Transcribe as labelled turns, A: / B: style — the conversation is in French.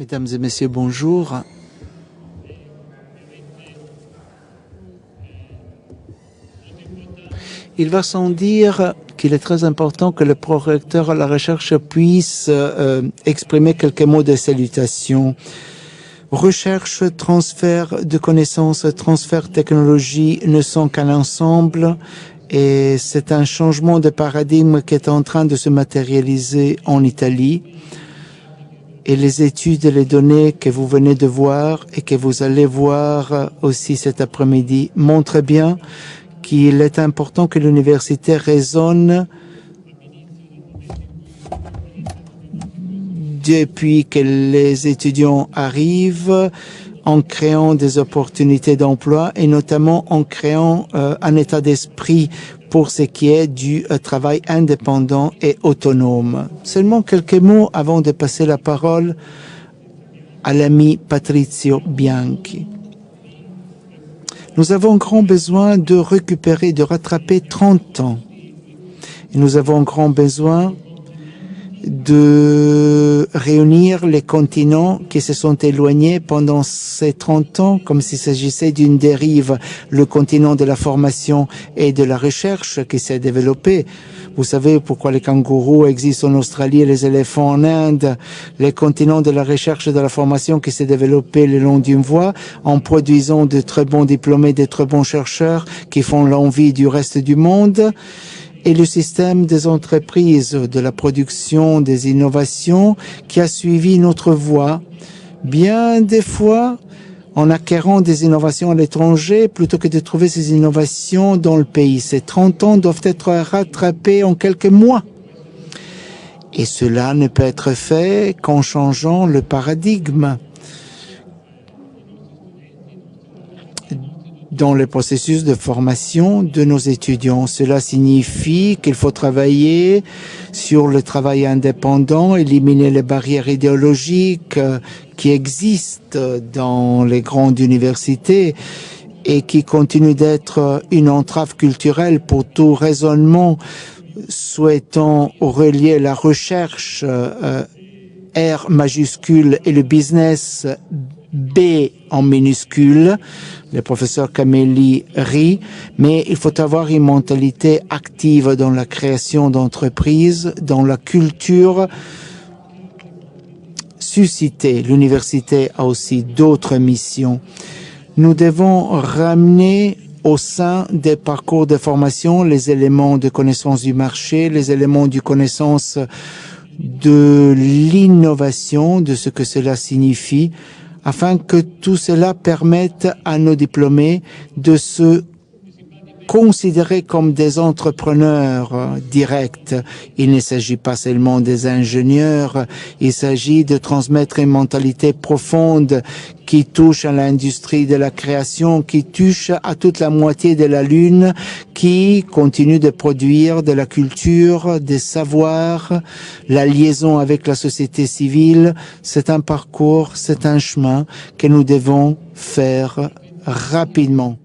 A: Mesdames et messieurs, bonjour. Il va sans dire qu'il est très important que le prorecteur à la recherche puisse exprimer quelques mots de salutation. Recherche, transfert de connaissances, transfert de technologie ne sont qu'un ensemble et c'est un changement de paradigme qui est en train de se matérialiser en Italie. Et les études et les données que vous venez de voir et que vous allez voir aussi cet après-midi montrent bien qu'il est important que l'université raisonne depuis que les étudiants arrivent en créant des opportunités d'emploi et notamment en créant un état d'esprit pour ce qui est du travail indépendant et autonome. Seulement quelques mots avant de passer la parole à l'ami Patrizio Bianchi. Nous avons grand besoin de récupérer, de rattraper 30 ans. Et nous avons grand besoin de réunir les continents qui se sont éloignés pendant ces 30 ans, comme s'il s'agissait d'une dérive, le continent de la formation et de la recherche qui s'est développé. Vous savez pourquoi les kangourous existent en Australie et les éléphants en Inde, les continents de la recherche et de la formation qui s'est développé le long d'une voie en produisant de très bons diplômés, de très bons chercheurs qui font l'envie du reste du monde. Et le système des entreprises, de la production, des innovations qui a suivi notre voie, bien des fois en acquérant des innovations à l'étranger plutôt que de trouver ces innovations dans le pays. Ces 30 ans doivent être rattrapés en quelques mois. Et cela ne peut être fait qu'en changeant le paradigme dans le processus de formation de nos étudiants. Cela signifie qu'il faut travailler sur le travail indépendant, éliminer les barrières idéologiques qui existent dans les grandes universités et qui continuent d'être une entrave culturelle pour tout raisonnement souhaitant relier la recherche R majuscule et le business B en minuscule. Le professeur Camelli rit, mais il faut avoir une mentalité active dans la création d'entreprises, dans la culture suscitée. L'université a aussi d'autres missions. Nous devons ramener au sein des parcours de formation les éléments de connaissance du marché, les éléments de connaissance de l'innovation, de ce que cela signifie, afin que tout cela permette à nos diplômés de se considérer comme des entrepreneurs directs. Il ne s'agit pas seulement des ingénieurs, il s'agit de transmettre une mentalité profonde qui touche à l'industrie de la création, qui touche à toute la moitié de la Lune, qui continue de produire de la culture, des savoirs, la liaison avec la société civile. C'est un parcours, c'est un chemin que nous devons faire rapidement.